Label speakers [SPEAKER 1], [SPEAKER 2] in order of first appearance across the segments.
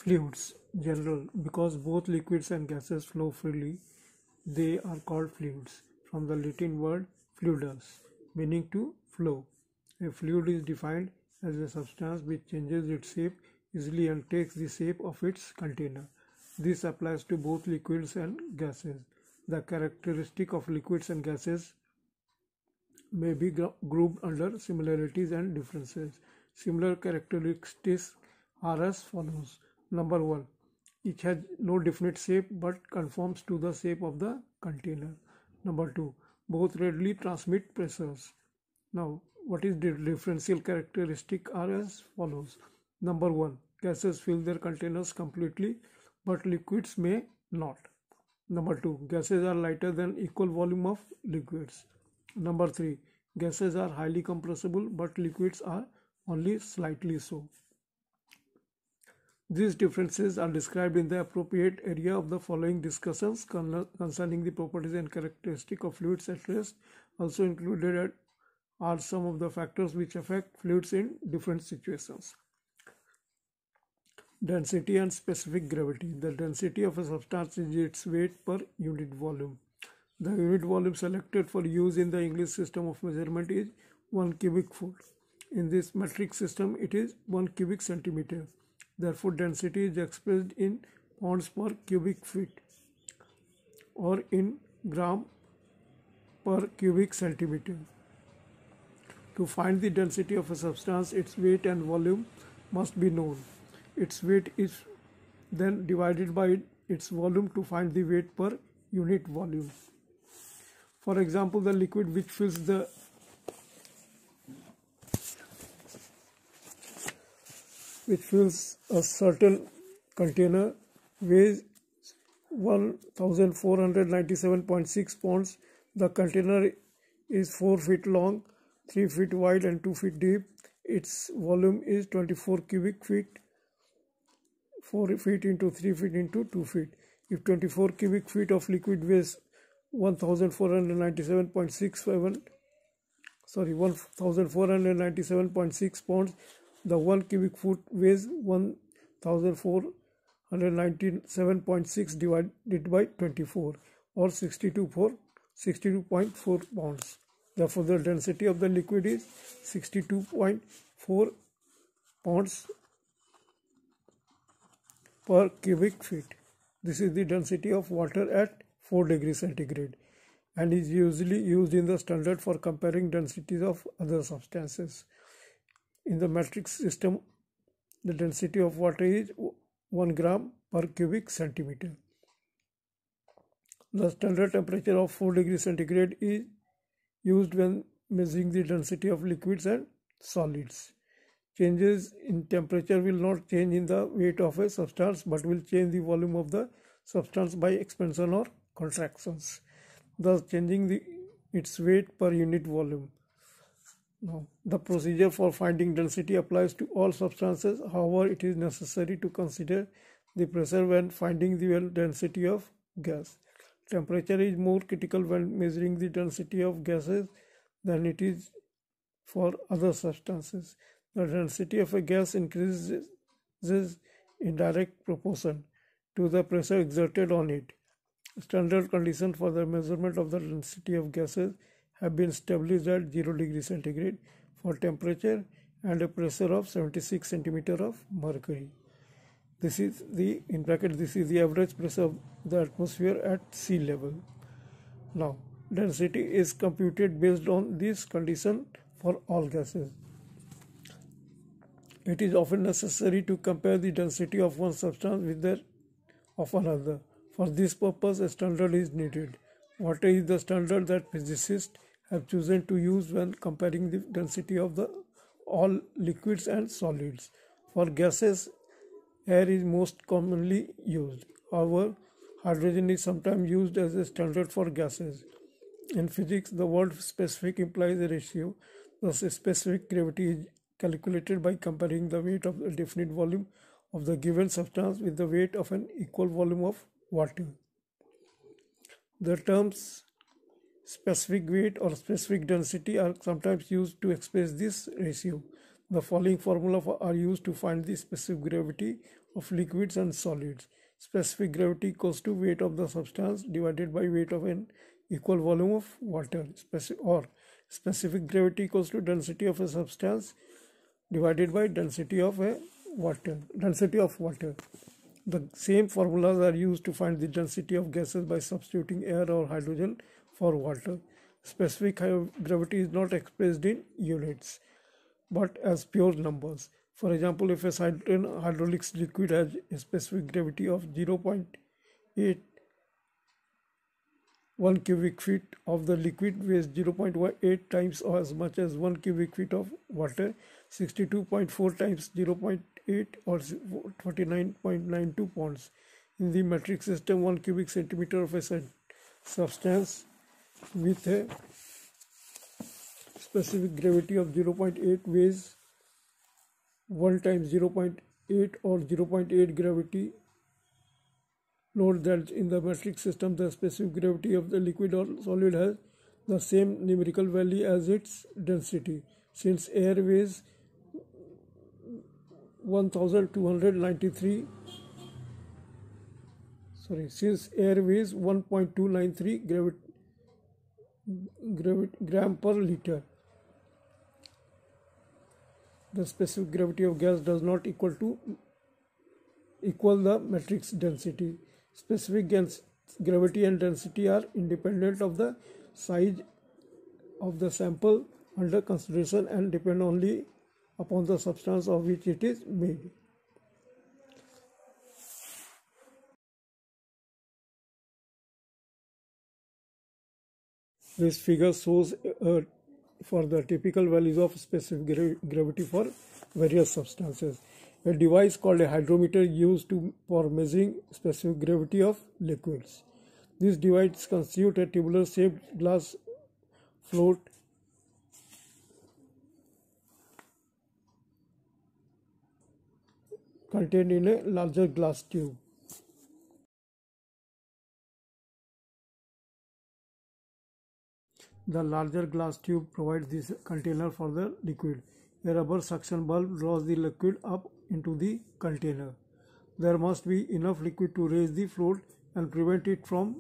[SPEAKER 1] Fluids, general, because both liquids and gases flow freely, they are called fluids, from the Latin word fluidus, meaning to flow. A fluid is defined as a substance which changes its shape easily and takes the shape of its container. This applies to both liquids and gases. The characteristic of liquids and gases may be grouped under similarities and differences. Similar characteristics are as follows. Number 1. Each has no definite shape but conforms to the shape of the container. Number 2. Both readily transmit pressures. Now, what is the differential characteristic are as follows. Number 1. Gases fill their containers completely but liquids may not. Number 2. Gases are lighter than equal volume of liquids. Number 3. Gases are highly compressible but liquids are only slightly so. These differences are described in the appropriate area of the following discussions concerning the properties and characteristics of fluids at rest. Also included are some of the factors which affect fluids in different situations. Density and specific gravity. The density of a substance is its weight per unit volume. The unit volume selected for use in the English system of measurement is 1 cubic foot. In this metric system, it is 1 cubic centimeter. Therefore, density is expressed in pounds per cubic feet or in gram per cubic centimeter. To find the density of a substance, its weight and volume must be known. Its weight is then divided by its volume to find the weight per unit volume. For example, the liquid which fills a certain container weighs 1497.6 pounds. The container is 4 feet long, 3 feet wide and 2 feet deep. Its volume is 24 cubic feet, 4 feet into 3 feet into 2 feet. If 24 cubic feet of liquid weighs 1497.6 pounds, the 1 cubic foot weighs 1497.6 divided by 24 or 62.4 pounds. Therefore, the density of the liquid is 62.4 pounds per cubic feet. This is the density of water at 4 degrees centigrade and is usually used in the standard for comparing densities of other substances. In the metric system, the density of water is 1 gram per cubic centimeter. The standard temperature of 4 degrees centigrade is used when measuring the density of liquids and solids. Changes in temperature will not change in the weight of a substance but will change the volume of the substance by expansion or contractions, thus changing its weight per unit volume. Now, the procedure for finding density applies to all substances. However, it is necessary to consider the pressure when finding the density of gas. Temperature is more critical when measuring the density of gases than it is for other substances. The density of a gas increases in direct proportion to the pressure exerted on it. Standard conditions for the measurement of the density of gases have been established at 0 degrees centigrade for temperature and a pressure of 76 centimeter of mercury. This is the average pressure of the atmosphere at sea level. Now, density is computed based on this condition for all gases. It is often necessary to compare the density of one substance with that of another. For this purpose, a standard is needed. Water is the standard that physicists have chosen to use when comparing the density of all liquids and solids. For gases, air is most commonly used. However, hydrogen is sometimes used as a standard for gases. In physics, the word specific implies a ratio. Thus, a specific gravity is calculated by comparing the weight of a definite volume of the given substance with the weight of an equal volume of water. The terms specific weight or specific density are sometimes used to express this ratio. The following formula are used to find the specific gravity of liquids and solids. Specific gravity equals to weight of the substance divided by weight of an equal volume of water. Specific gravity equals to density of a substance divided by density of water. The same formulas are used to find the density of gases by substituting air or hydrogen for water. Specific gravity is not expressed in units but as pure numbers. For example, if a certain hydraulic liquid has a specific gravity of 0.8, 1 cubic feet of the liquid weighs 0.8 times or as much as 1 cubic feet of water, 62.4 times 0.8 or 49.92 pounds. In the metric system, 1 cubic centimeter of a substance with a specific gravity of 0.8 weighs 1 times 0.8 or 0.8 gravity. Note that in the metric system, the specific gravity of the liquid or solid has the same numerical value as its density. Since air weighs 1.293 gram per liter, the specific gravity of gas does not equal the matrix density. Specific gravity and density are independent of the size of the sample under consideration and depend only upon the substance of which it is made. This figure shows for the typical values of specific gravity for various substances. A device called a hydrometer used for measuring specific gravity of liquids. This device constitutes a tubular shaped glass float contained in a larger glass tube. The larger glass tube provides this container for the liquid. A rubber suction valve draws the liquid up into the container. There must be enough liquid to raise the float and prevent it from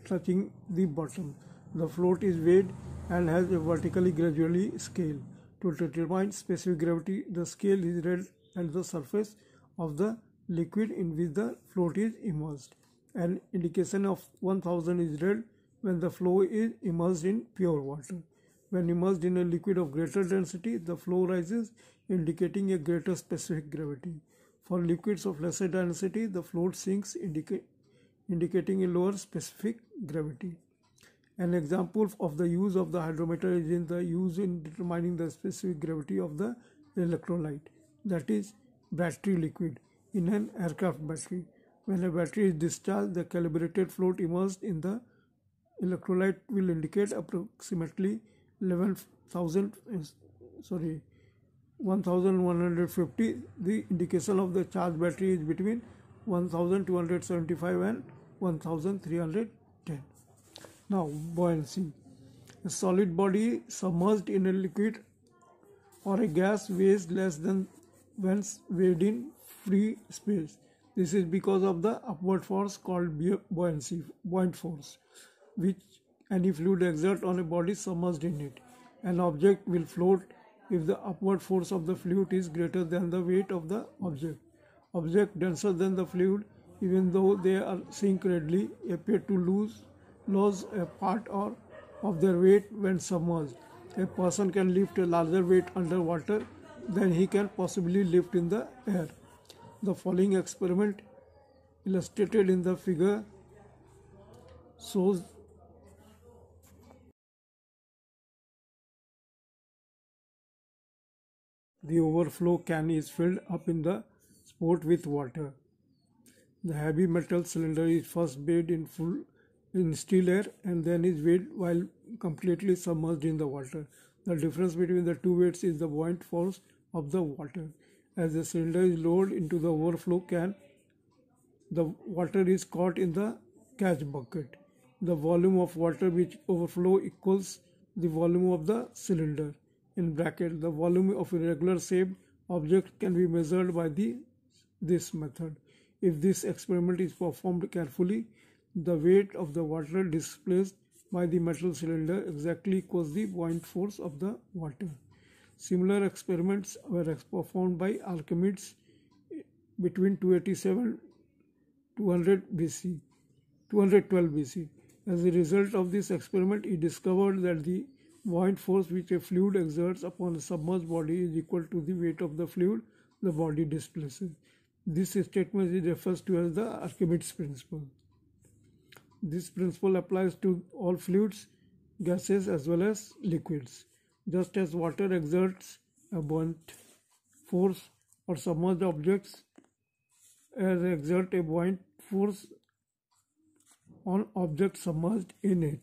[SPEAKER 1] touching the bottom. The float is weighed and has a vertically gradually scale. To determine specific gravity, the scale is read at the surface of the liquid in which the float is immersed. An indication of 1000 is read when the flow is immersed in pure water. When immersed in a liquid of greater density, the flow rises, indicating a greater specific gravity. For liquids of lesser density, the float sinks, indicating a lower specific gravity. An example of the use of the hydrometer is in the use in determining the specific gravity of the electrolyte, that is, battery liquid, in an aircraft battery. When a battery is discharged, the calibrated float immersed in the electrolyte will indicate approximately 1150. The indication of the charged battery is between 1275 and 1310. Now, buoyancy. A solid body submerged in a liquid or a gas weighs less than when weighed in free space. This is because of the upward force called buoyant force, which any fluid exerts on a body submerged in it. An object will float if the upward force of the fluid is greater than the weight of the object. Objects denser than the fluid, even though they are sink readily, appear to lose a part of their weight when submerged. A person can lift a larger weight underwater than he can possibly lift in the air. The following experiment, illustrated in the figure, shows the overflow can is filled up in the spout with water. The heavy metal cylinder is first weighed in still air and then is weighed while completely submerged in the water. The difference between the two weights is the buoyant force of the water. As the cylinder is lowered into the overflow can, the water is caught in the catch bucket. The volume of water which overflow equals the volume of the cylinder. in bracket, the volume of irregular shaped object can be measured by this method. If this experiment is performed carefully, the weight of the water displaced by the metal cylinder exactly equals the buoyant force of the water. Similar experiments were performed by Archimedes between 287 200 BC, 212 BC. As a result of this experiment, he discovered that the buoyant force which a fluid exerts upon a submerged body is equal to the weight of the fluid the body displaces. This statement is referred to as the Archimedes principle. This principle applies to all fluids, gases as well as liquids. Just as water exerts a buoyant force on submerged objects, air exerts a buoyant force on objects submerged in it.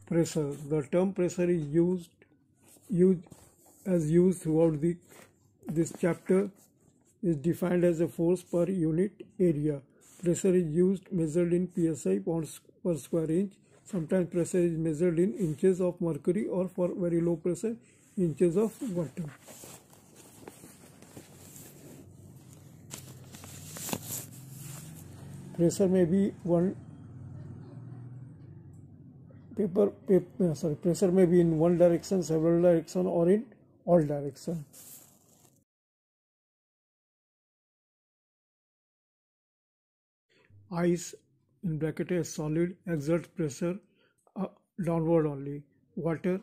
[SPEAKER 1] Pressure. The term pressure is used throughout this chapter is defined as a force per unit area. Pressure is measured in psi, pounds per square inch. Sometimes pressure is measured in inches of mercury, or for very low pressure, inches of water. Pressure may be pressure may be in one direction, several directions, or in all directions. Ice in bracket a solid exerts pressure downward only. Water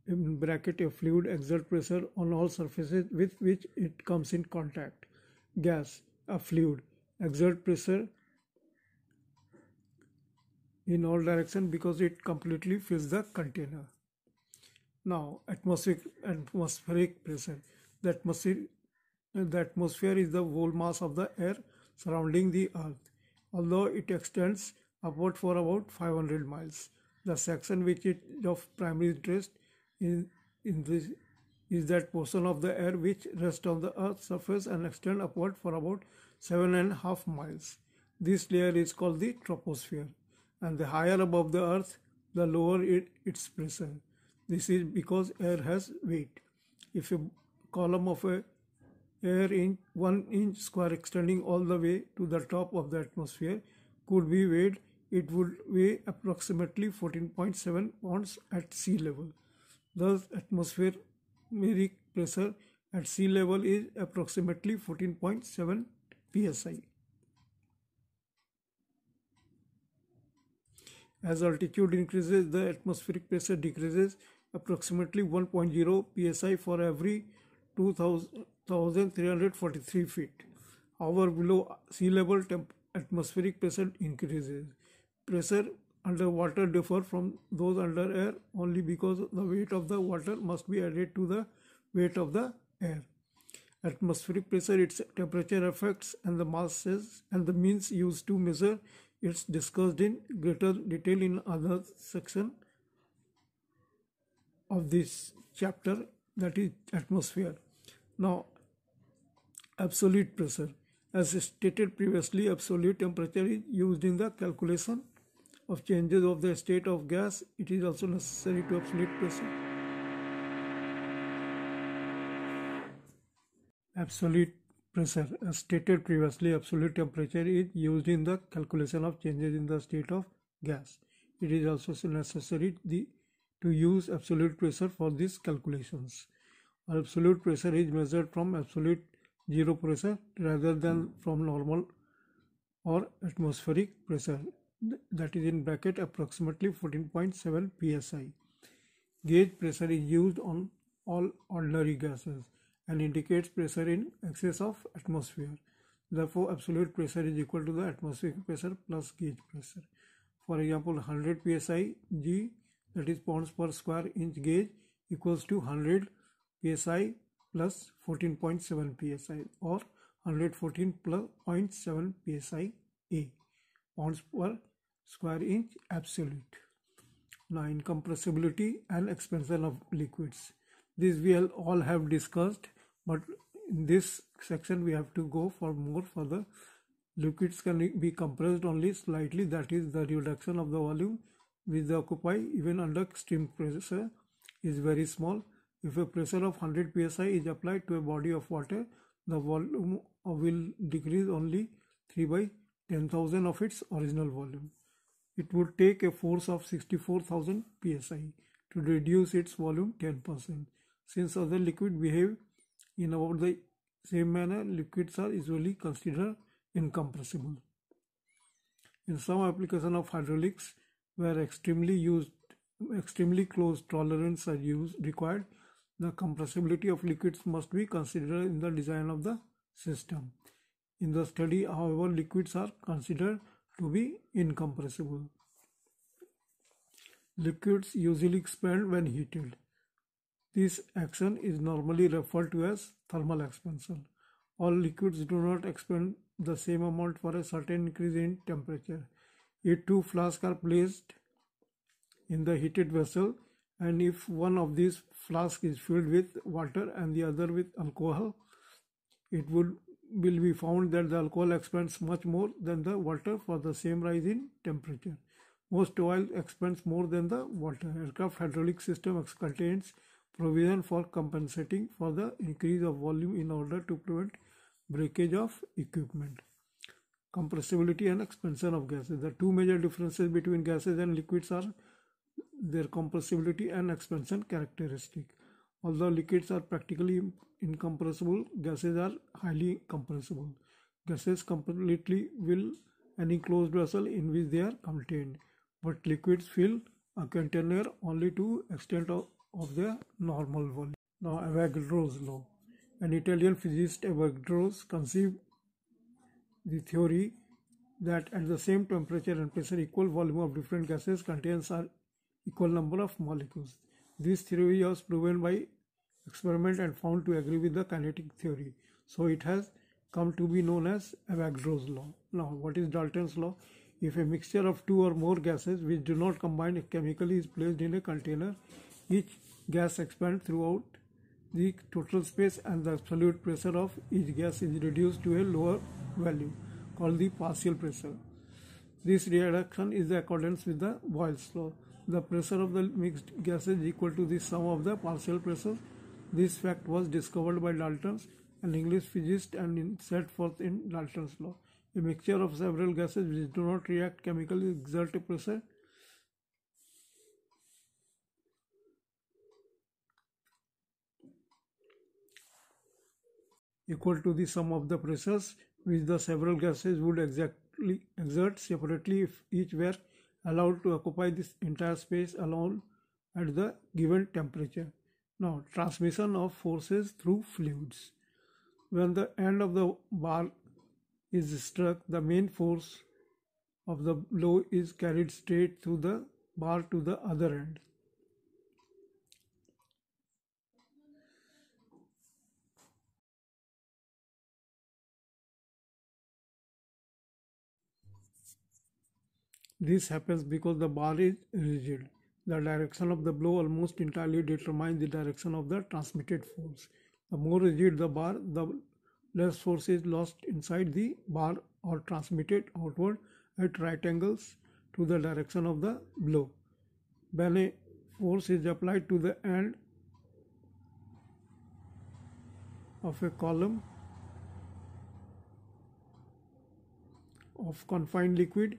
[SPEAKER 1] in bracket a fluid exerts pressure on all surfaces with which it comes in contact. Gas, a fluid, exerts pressure in all directions because it completely fills the container. Now, atmospheric pressure. The atmosphere is the whole mass of the air surrounding the earth, although it extends upward for about 500 miles. The section which is of primary interest in this is that portion of the air which rests on the earth's surface and extends upward for about 7.5 miles. This layer is called the troposphere, and the higher above the earth, the lower its pressure. This is because air has weight. If a column of air in 1 inch square extending all the way to the top of the atmosphere could be weighed, it would weigh approximately 14.7 pounds at sea level. Thus, atmospheric pressure at sea level is approximately 14.7 psi. As altitude increases, the atmospheric pressure decreases approximately 1.0 psi for every 2,343 feet. However, below sea level, atmospheric pressure increases. Pressure under water differ from those under air only because the weight of the water must be added to the weight of the air. Atmospheric pressure, its temperature effects, and the masses and the means used to measure it's discussed in greater detail in other section of this chapter, that is atmosphere. Now, absolute pressure. As stated previously, absolute temperature is used in the calculation of changes of the state of gas. It is also necessary to absolute pressure. Absolute pressure, as stated previously, absolute temperature is used in the calculation of changes in the state of gas. It is also necessary to use absolute pressure for these calculations. Absolute pressure is measured from absolute zero pressure rather than from normal or atmospheric pressure, that is in bracket approximately 14.7 psi. Gauge pressure is used on all ordinary gases and indicates pressure in excess of atmosphere. Therefore, absolute pressure is equal to the atmospheric pressure plus gauge pressure. For example, 100 psi G, that is pounds per square inch gauge, equals to 100 psi plus 14.7 psi, or 114.7 psi A, pounds per square inch absolute. Now, incompressibility and expansion of liquids. This we all have discussed, but in this section we have to go for more further Liquids can be compressed only slightly, that is, the reduction of the volume which they occupy even under extreme pressure is very small. If a pressure of 100 psi is applied to a body of water, the volume will decrease only 3 by 10,000 of its original volume. It would take a force of 64,000 psi to reduce its volume 10%. Since other liquids behave in about the same manner, liquids are usually considered incompressible. In some applications of hydraulics, where extremely close tolerance are required, the compressibility of liquids must be considered in the design of the system. In the study, however, liquids are considered to be incompressible. Liquids usually expand when heated. This action is normally referred to as thermal expansion. All liquids do not expand the same amount for a certain increase in temperature. If two flasks are placed in the heated vessel, and if one of these flasks is filled with water and the other with alcohol, it will be found that the alcohol expands much more than the water for the same rise in temperature. Most oil expands more than the water. Aircraft hydraulic system contains provision for compensating for the increase of volume in order to prevent breakage of equipment. Compressibility and expansion of gases. The two major differences between gases and liquids are their compressibility and expansion characteristic. Although liquids are practically incompressible, gases are highly compressible. Gases completely fill any closed vessel in which they are contained, but liquids fill a container only to extent of their normal volume. Now, Avogadro's law. An Italian physicist, Avogadro, conceived the theory that at the same temperature and pressure, equal volume of different gases contains an equal number of molecules. This theory was proven by experiment and found to agree with the kinetic theory. So it has come to be known as Avogadro's law. Now, what is Dalton's law? If a mixture of two or more gases which do not combine chemically is placed in a container, each gas expands throughout the total space and the absolute pressure of each gas is reduced to a lower value called the partial pressure. This reduction is in accordance with the Boyle's law. The pressure of the mixed gases is equal to the sum of the partial pressures. This fact was discovered by Dalton, an English physicist, and set forth in Dalton's law. A mixture of several gases which do not react chemically exert a pressure equal to the sum of the pressures which the several gases would exactly exert separately if each were allowed to occupy this entire space alone at the given temperature. Now, transmission of forces through fluids. When the end of the bar is struck, the main force of the blow is carried straight through the bar to the other end. This happens because the bar is rigid. The direction of the blow almost entirely determines the direction of the transmitted force. The more rigid the bar, the less force is lost inside the bar or transmitted outward at right angles to the direction of the blow. When a force is applied to the end of a column of confined liquid,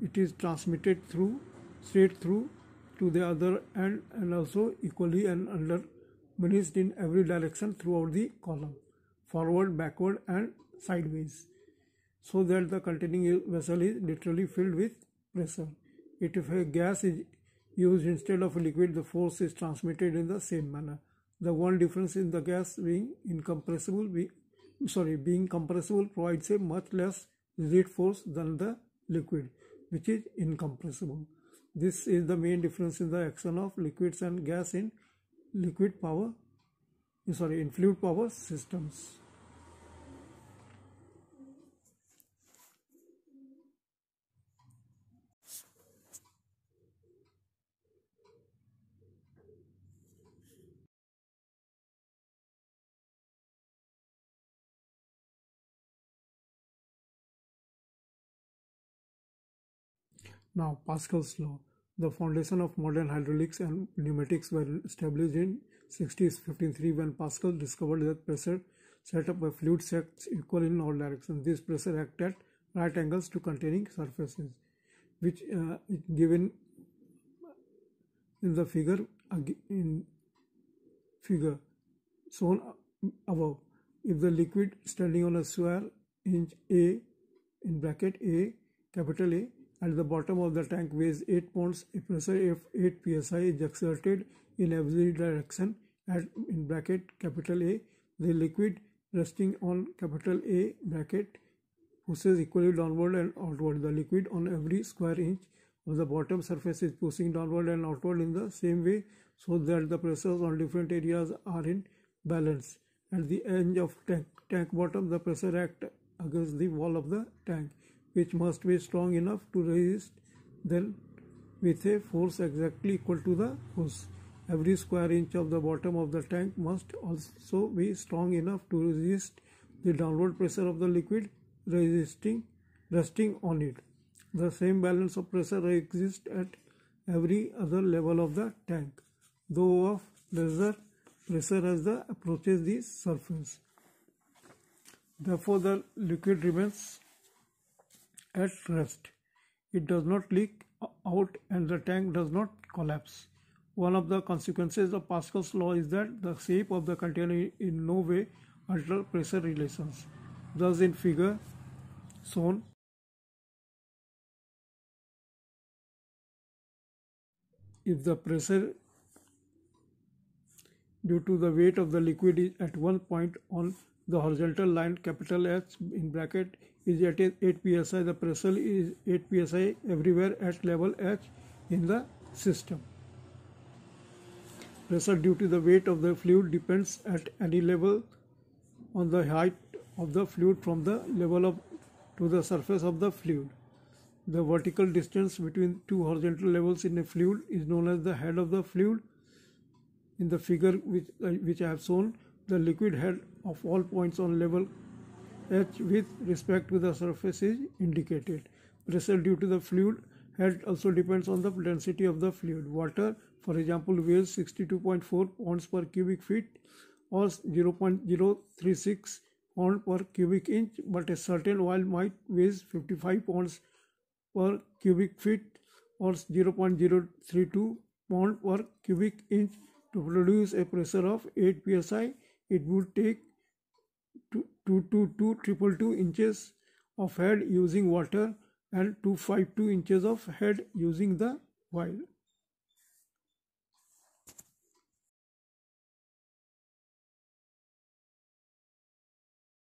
[SPEAKER 1] it is transmitted straight through to the other end and also equally and undermined in every direction throughout the column, forward, backward and sideways, so that the containing vessel is literally filled with pressure. If a gas is used instead of a liquid, the force is transmitted in the same manner. The one difference in the gas being compressible provides a much less rigid force than the liquid, which is incompressible. This is the main difference in the action of liquids and gas in fluid power systems. Now, Pascal's law. The foundation of modern hydraulics and pneumatics were established in 1653 when Pascal discovered that pressure set up by fluid sets equal in all directions. This pressure acts at right angles to containing surfaces, which is given in the figure shown above. If the liquid standing on a square inch A in bracket A, capital A, at the bottom of the tank weighs 8 pounds, a pressure of 8 psi is exerted in every direction at in bracket capital A. The liquid resting on capital A bracket pushes equally downward and outward. The liquid on every square inch of the bottom surface is pushing downward and outward in the same way, so that the pressures on different areas are in balance. At the edge of tank bottom, the pressure acts against the wall of the tank, which must be strong enough to resist then with a force exactly equal to the push. Every square inch of the bottom of the tank must also be strong enough to resist the downward pressure of the liquid resting on it. The same balance of pressure exists at every other level of the tank, though of lesser pressure as the approaches the surface. Therefore, the liquid remains at rest. It does not leak out and the tank does not collapse. One of the consequences of Pascal's law is that the shape of the container in no way alters pressure relations. Thus, in figure shown, if the pressure due to the weight of the liquid is at one point on the horizontal line, capital H in bracket is at 8 psi, the pressure is 8 psi everywhere at level H in the system. Pressure due to the weight of the fluid depends at any level on the height of the fluid from the level to the surface of the fluid. The vertical distance between two horizontal levels in a fluid is known as the head of the fluid. In the figure which I have shown, the liquid head of all points on level H with respect to the surface is indicated. Pressure due to the fluid head also depends on the density of the fluid. Water, for example, weighs 62.4 pounds per cubic feet or 0.036 pound per cubic inch, but a certain oil might weigh 55 pounds per cubic feet or 0.032 pound per cubic inch. To produce a pressure of 8 psi, it would take 222 inches of head using water and 252 inches of head using the oil.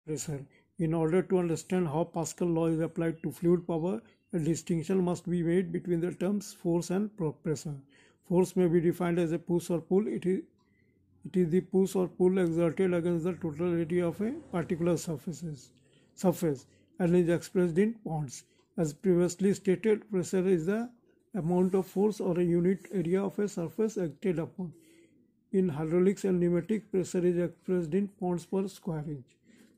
[SPEAKER 1] Pressure. In order to understand how Pascal's law is applied to fluid power, a distinction must be made between the terms force and pressure. Force may be defined as a push or pull. It is the push or pull exerted against the total area of a particular surface and is expressed in pounds. As previously stated, pressure is the amount of force or a unit area of a surface acted upon. In hydraulics and pneumatics, pressure is expressed in pounds per square inch.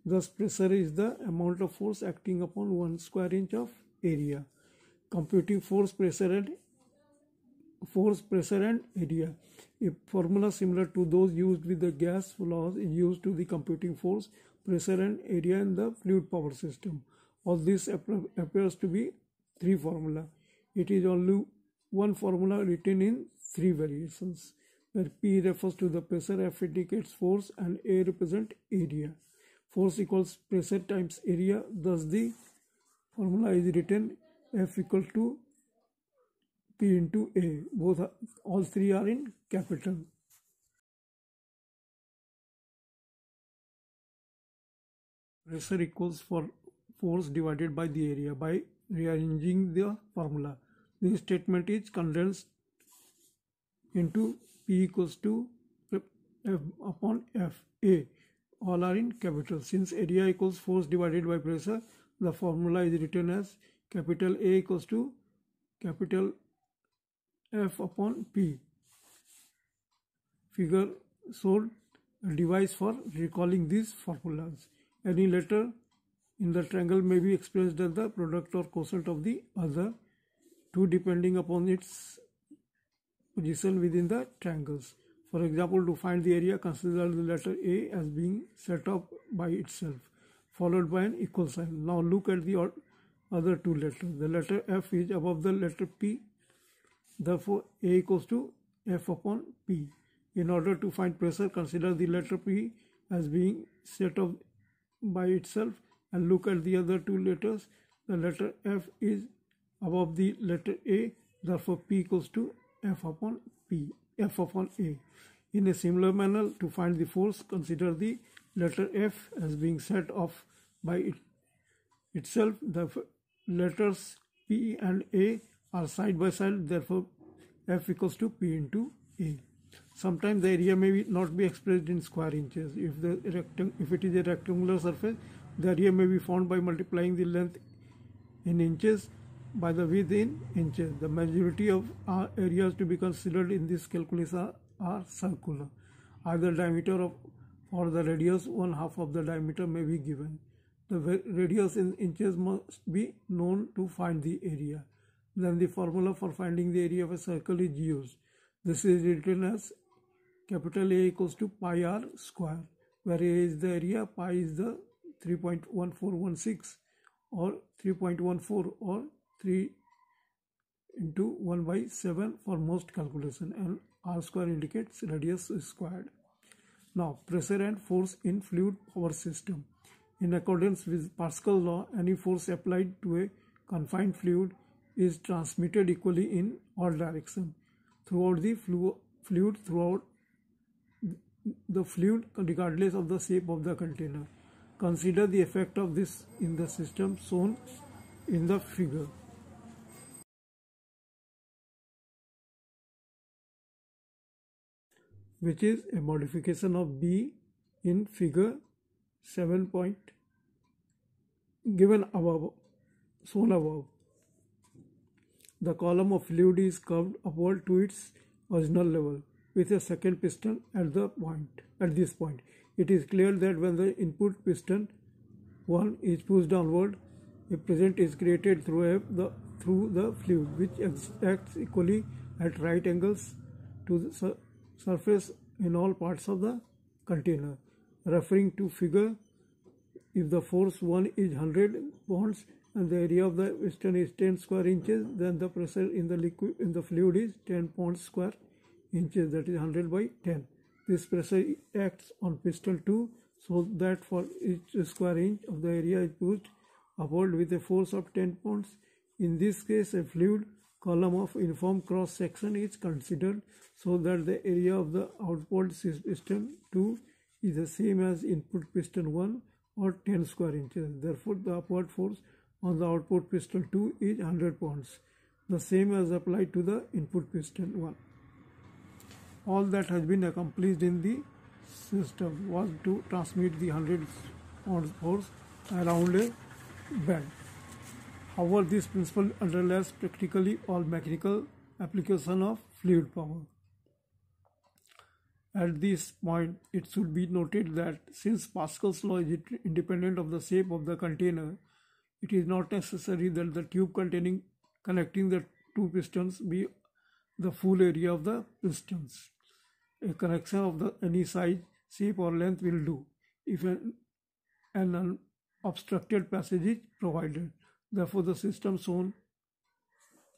[SPEAKER 1] Thus, pressure is the amount of force acting upon 1 square inch of area. Computing force, pressure and area. A formula similar to those used with the gas laws is used to the computing force, pressure and area in the fluid power system. All this appears to be 3 formula. It is only one formula written in 3 variations, where P refers to the pressure, F indicates force, and A represents area. Force equals pressure times area. Thus the formula is written F equal to P into A. All 3 are in capital. Pressure equals for force divided by the area. By rearranging the formula, this statement is condensed into P equals to F upon F. A. All are in capital. Since area equals force divided by pressure, the formula is written as capital A equals to capital F upon P. Figure showed a device for recalling these formulas. Any letter in the triangle may be expressed as the product or quotient of the other 2 depending upon its position within the triangles. For example, to find the area, consider the letter A as being set up by itself, followed by an equal sign. Now look at the other two letters. The letter F is above the letter P. Therefore, A equals to F upon P. In order to find pressure, consider the letter P as being set up by itself and look at the other two letters. The letter F is above the letter A. Therefore, P equals to F upon A. In a similar manner, to find the force, consider the letter F as being set off by itself. The letters P and A are side by side. Therefore, F equals to P into A. Sometimes the area may not be expressed in square inches. If it is a rectangular surface, the area may be found by multiplying the length in inches by the width in inches. The majority of areas to be considered in this calculation are circular. Either diameter or the radius, 1/2 of the diameter may be given. The radius in inches must be known to find the area. Then the formula for finding the area of a circle is used. This is written as capital A equals to pi r square, where A is the area, pi is the 3.1416 or 3.14 or 3 into 1 by 7 for most calculation, and r square indicates radius squared. Now, pressure and force in fluid power system. In accordance with Pascal's law, any force applied to a confined fluid is transmitted equally in all directions throughout the fluid regardless of the shape of the container. Consider the effect of this in the system shown in the figure, which is a modification of B in figure 7 shown above. The column of fluid is curved upward to its original level with a second piston at this point. It is clear that when the input piston 1 is pushed downward, a pressure is created through the fluid, which acts equally at right angles to the surface in all parts of the container. Referring to figure, if the force 1 is 100 pounds and the area of the piston is 10 square inches, then the pressure in the fluid is 10 pounds square inches, that is 100 by 10. This pressure acts on piston 2 so that for each square inch of the area is pushed upward with a force of 10 pounds. In this case, a fluid column of uniform cross section is considered so that the area of the output piston 2 is the same as input piston 1 or 10 square inches. Therefore, the upward force on the output piston 2 is 100 pounds, the same as applied to the input piston 1. All that has been accomplished in the system was to transmit the 100 pounds force around a bend. However, this principle underlies practically all mechanical application of fluid power. At this point, it should be noted that since Pascal's law is independent of the shape of the container, it is not necessary that the tube connecting the two pistons be the full area of the pistons. A connection of any size, shape or length will do if an unobstructed passage is provided. Therefore, the system shown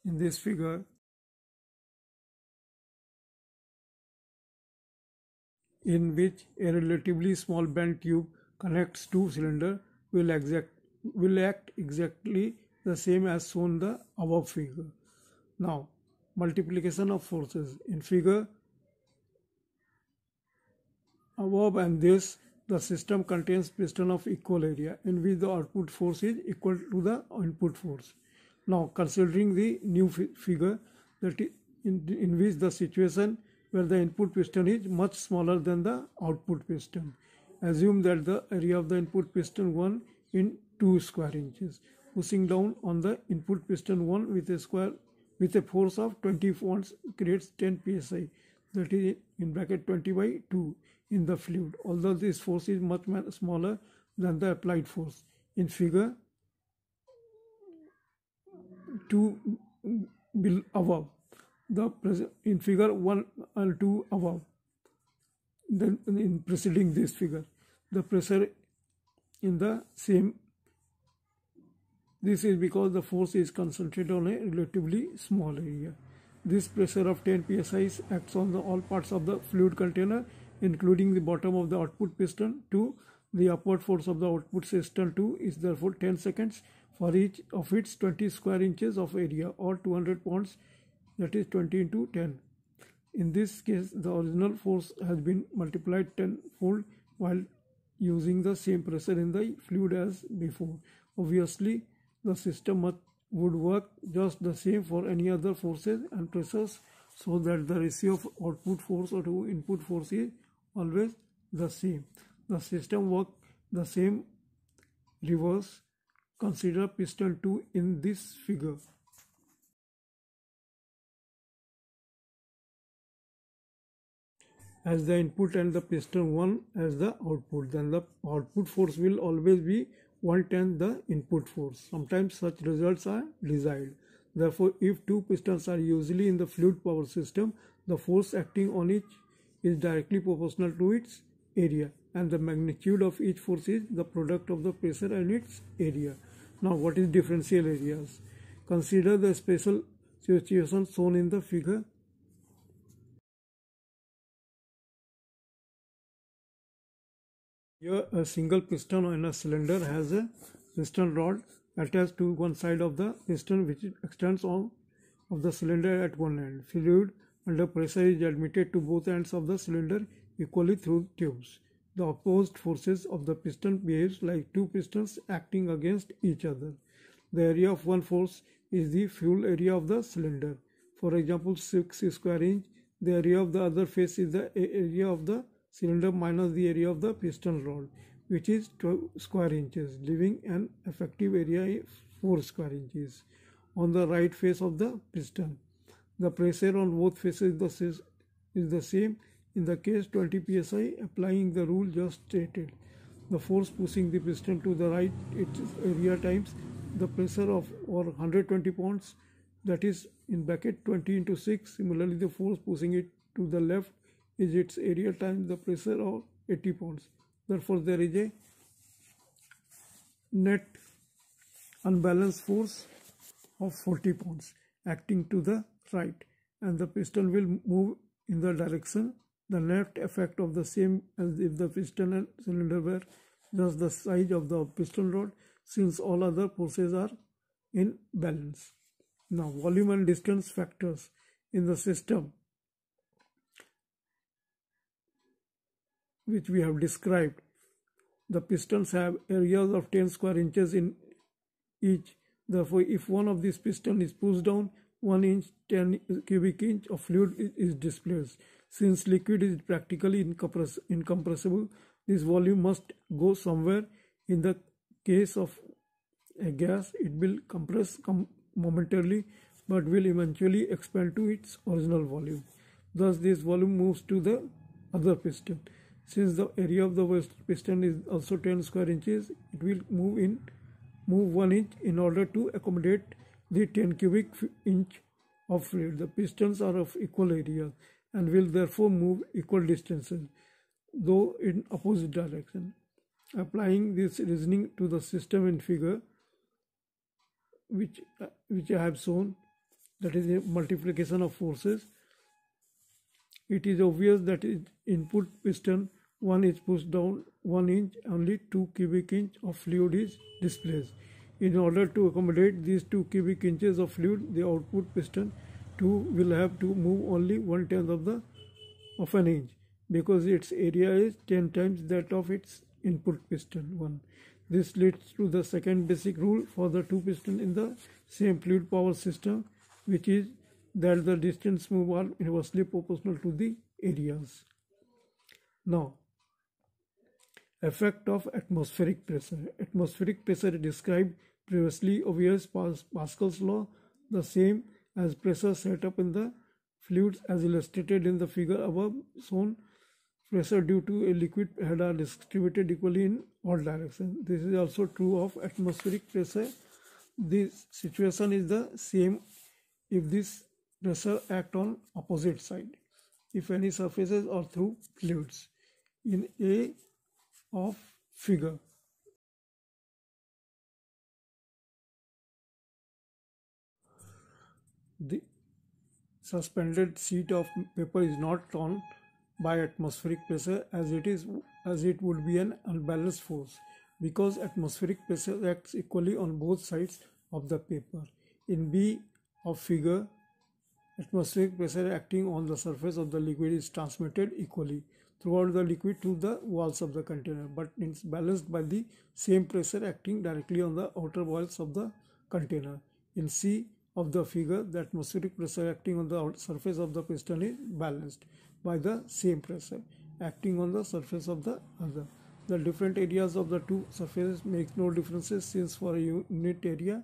[SPEAKER 1] in this figure in which a relatively small bent tube connects two cylinders will act exactly the same as shown in the above figure. Now, multiplication of forces. In figure above and this, the system contains piston of equal area in which the output force is equal to the input force. Now, considering the new figure that in which the situation where the input piston is much smaller than the output piston, assume that the area of the input piston 1 in 2 square inches. Pushing down on the input piston 1 with a force of 20 pounds creates 10 psi, that is in bracket 20 by 2 in the fluid, although this force is much smaller than the applied force. In figure 2, above the in figure 1 and 2 above. Then in preceding this figure, the pressure in the same. This is because the force is concentrated on a relatively small area. This pressure of 10 psi acts on all parts of the fluid container, including the bottom of the output piston 2. The upward force of the output piston 2 is therefore 10 seconds for each of its 20 square inches of area, or 200 pounds, that is 20 into 10. In this case, the original force has been multiplied tenfold while using the same pressure in the fluid as before. Obviously, the system would work just the same for any other forces and pressures, so that the ratio of output force or to input force is always the same. The system works the same reverse. Consider piston 2 in this figure. As the input and the piston 1 as the output, then the output force will always be 1/10 the input force. Sometimes such results are desired. Therefore, if two pistons are usually in the fluid power system, the force acting on each is directly proportional to its area, and the magnitude of each force is the product of the pressure and its area. Now, what is differential areas? Consider the special situation shown in the figure. Here, a single piston in a cylinder has a piston rod attached to one side of the piston, which extends on of the cylinder at one end. Fluid under pressure is admitted to both ends of the cylinder equally through tubes. The opposed forces of the piston behaves like two pistons acting against each other. The area of one force is the fuel area of the cylinder. For example, 6 square inch. The area of the other face is the area of the cylinder minus the area of the piston rod, which is 12 square inches, leaving an effective area 4 square inches. On the right face of the piston, the pressure on both faces is the same. In the case 20 psi, applying the rule just stated, the force pushing the piston to the right, its area times the pressure of or 120 pounds, that is in bracket 20 into 6. Similarly, the force pushing it to the left is its area times the pressure of 80 pounds. Therefore, there is a net unbalanced force of 40 pounds acting to the right, and the piston will move in the direction. The net effect of the same as if the piston and cylinder were just the size of the piston rod, since all other forces are in balance. Now, volume and distance factors in the system which we have described. The pistons have areas of 10 square inches in each. Therefore, if one of these pistons is pushed down, 1 inch 10 cubic inch of fluid is displaced. Since liquid is practically incompressible, this volume must go somewhere. In the case of a gas, it will compress momentarily but will eventually expand to its original volume. Thus, this volume moves to the other piston. Since the area of the piston is also 10 square inches, it will move 1 inch in order to accommodate the 10 cubic inch of fluid. The pistons are of equal area and will therefore move equal distances, though in opposite direction. Applying this reasoning to the system in figure, which I have shown, that is a multiplication of forces, it is obvious that input piston 1 is pushed down 1 inch, only 2 cubic inch of fluid is displaced. In order to accommodate these 2 cubic inches of fluid, the output piston 2 will have to move only 1/10 of an inch, because its area is 10 times that of its input piston 1. This leads to the second basic rule for the two pistons in the same fluid power system, which is that the distance moved are inversely proportional to the areas. Now, effect of atmospheric pressure. Atmospheric pressure described previously obeys Pascal's law, the same as pressure set up in the fluids as illustrated in the figure above shown. Pressure due to a liquid head are distributed equally in all directions. This is also true of atmospheric pressure. This situation is the same if this pressure act on opposite side, if any surfaces or through fluids. In A of figure, the suspended sheet of paper is not torn by atmospheric pressure as it would be an unbalanced force, because atmospheric pressure acts equally on both sides of the paper. In B of figure, atmospheric pressure acting on the surface of the liquid is transmitted equally throughout the liquid to the walls of the container, but it's balanced by the same pressure acting directly on the outer walls of the container. In C of the figure, the atmospheric pressure acting on the surface of the piston is balanced by the same pressure acting on the surface of the other. The different areas of the two surfaces make no differences, since for a unit area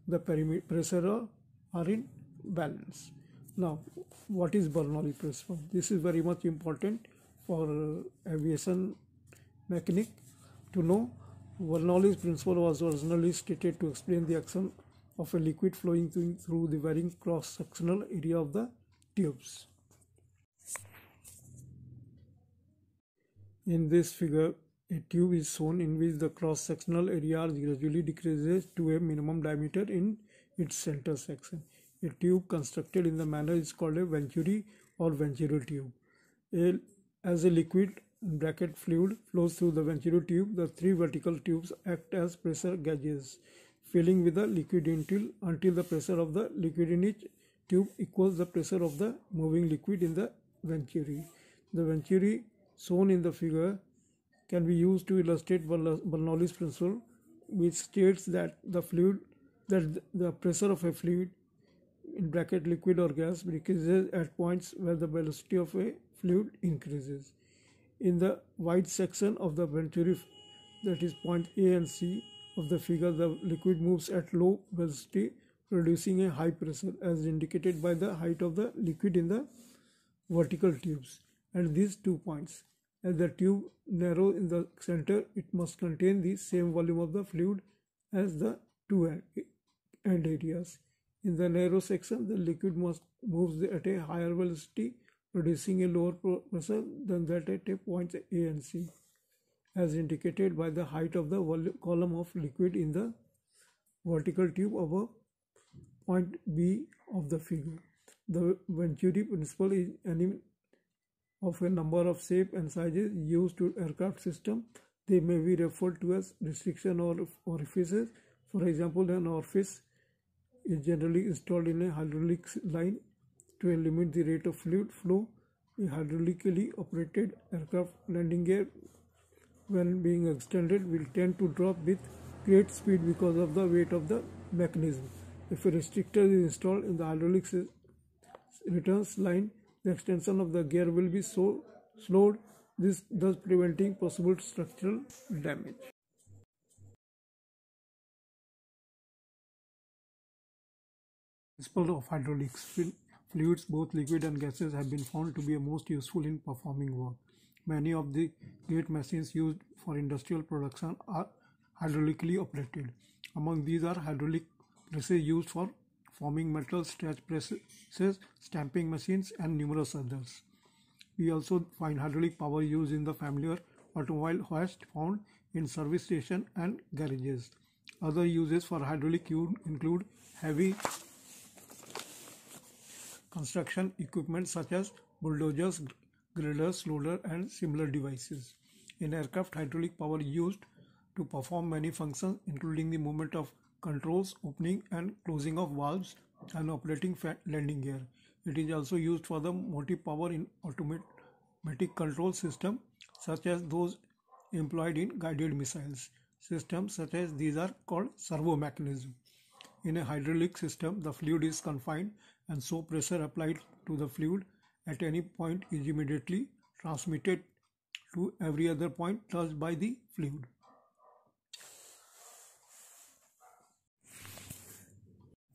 [SPEAKER 1] the pressure are in balance. Now, what is Bernoulli principle? This is very much important for aviation mechanic to know. Bernoulli's principle was originally stated to explain the action of a liquid flowing through the varying cross-sectional area of the tubes. In this figure, a tube is shown in which the cross-sectional area gradually decreases to a minimum diameter in its center section. A tube constructed in the manner is called a venturi or venturi tube. As a liquid fluid flows through the venturi tube, the three vertical tubes act as pressure gauges, filling with the liquid until the pressure of the liquid in each tube equals the pressure of the moving liquid in the venturi. The venturi shown in the figure can be used to illustrate Bernoulli's principle, which states that the pressure of a fluid (liquid or gas) decreases at points where the velocity of a fluid increases. In the wide section of the venturi, that is point A and C of the figure, the liquid moves at low velocity, producing a high pressure as indicated by the height of the liquid in the vertical tubes. At these 2 points, as the tube narrows in the center, it must contain the same volume of the fluid as the two end areas. In the narrow section, the liquid moves at a higher velocity, producing a lower pressure than that at a points A and C, as indicated by the height of the column of liquid in the vertical tube above point B of the figure. The Venturi principle is any of a number of shape and sizes used to aircraft system. They may be referred to as restriction or orifices. For example, an orifice is generally installed in a hydraulic line to limit the rate of fluid flow. A hydraulically operated aircraft landing gear, when being extended, will tend to drop with great speed because of the weight of the mechanism. If a restrictor is installed in the hydraulic returns line, the extension of the gear will be so slowed, thus preventing possible structural damage. Principle of hydraulics. Fluids, both liquid and gases, have been found to be most useful in performing work. Many of the great machines used for industrial production are hydraulically operated. Among these are hydraulic presses used for forming metal, stretch presses, stamping machines, and numerous others. We also find hydraulic power used in the familiar automobile hoist found in service stations and garages. Other uses for hydraulic include heavy construction equipment such as bulldozers, graders, loader, and similar devices. In aircraft, hydraulic power is used to perform many functions, including the movement of controls, opening and closing of valves, and operating landing gear. It is also used for the motive power in automatic control systems, such as those employed in guided missiles. Systems such as these are called servo mechanisms. In a hydraulic system, the fluid is confined, and so pressure applied to the fluid at any point is immediately transmitted to every other point touched by the fluid.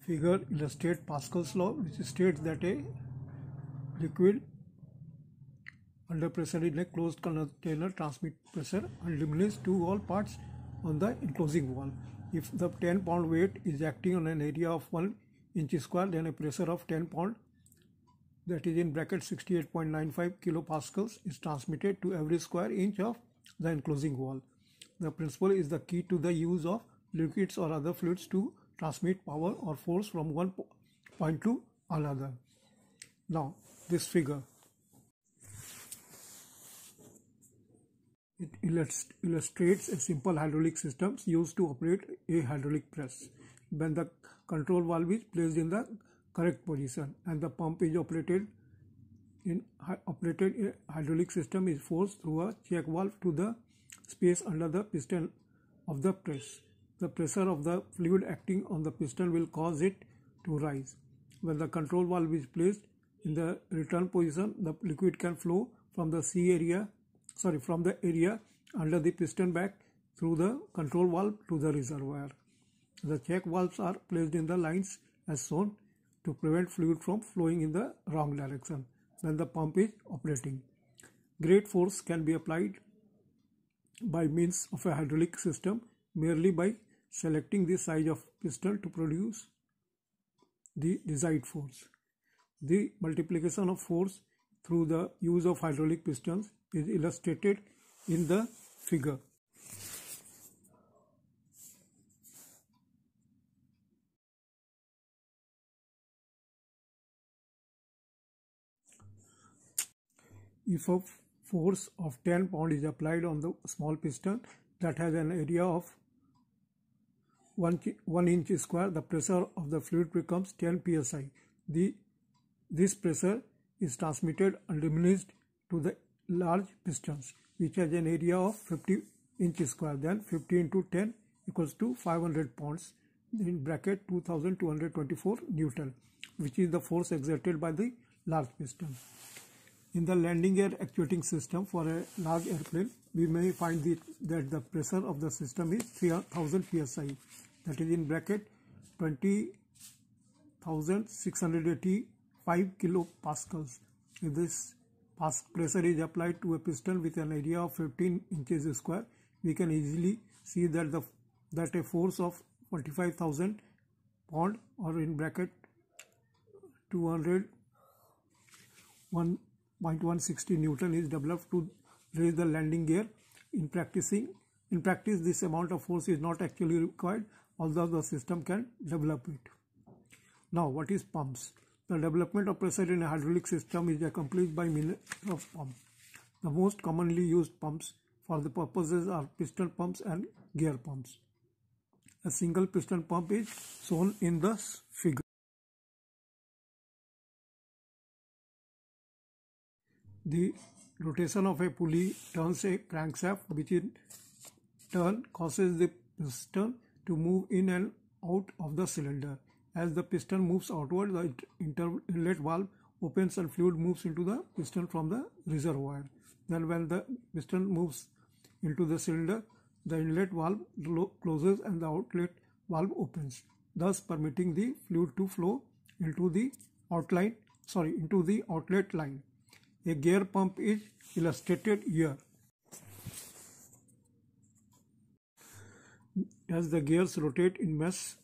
[SPEAKER 1] Figure illustrates Pascal's law, which states that a liquid under pressure in a closed container transmits pressure undiminished to all parts on the enclosing wall. If the 10-pound weight is acting on an area of 1 inch square, then a pressure of 10 pound, that is in bracket 68.95 kilopascals, is transmitted to every square inch of the enclosing wall. The principle is the key to the use of liquids or other fluids to transmit power or force from one point to another. Now, this figure, it illustrates a simple hydraulic system used to operate a hydraulic press. When the control valve is placed in the correct position and the pump is operated, a hydraulic system is forced through a check valve to the space under the piston of the press. The pressure of the fluid acting on the piston will cause it to rise. When the control valve is placed in the return position, the liquid can flow from the area under the piston back through the control valve to the reservoir. The check valves are placed in the lines as shown to prevent fluid from flowing in the wrong direction when the pump is operating. Great force can be applied by means of a hydraulic system merely by selecting the size of piston to produce the desired force. The multiplication of force through the use of hydraulic pistons is illustrated in the figure. If a force of 10 pound is applied on the small piston that has an area of 1 inch square, the pressure of the fluid becomes 10 psi. This pressure is transmitted undiminished to the large pistons, which has an area of 50 inch square. Then 50 into 10 equals to 500 pounds, in bracket 2224 Newton, which is the force exerted by the large piston. In the landing gear actuating system for a large airplane, we may find that the pressure of the system is 3000 psi, that is in bracket 20,685 kilopascals. If this pressure is applied to a piston with an area of 15 inches square, we can easily see that a force of 45,000 pound, or in bracket 201.160 Newton, is developed to raise the landing gear. In practice, this amount of force is not actually required, although the system can develop it. Now, what is pumps? The development of pressure in a hydraulic system is accomplished by means of pumps. The most commonly used pumps for the purposes are piston pumps and gear pumps. A single piston pump is shown in the figure. The rotation of a pulley turns a crankshaft, which in turn causes the piston to move in and out of the cylinder. As the piston moves outward, the inlet valve opens and fluid moves into the piston from the reservoir. Then when the piston moves into the cylinder, the inlet valve closes and the outlet valve opens, thus permitting the fluid to flow into the outlet line. A gear pump is illustrated here. As the gears rotate in mesh,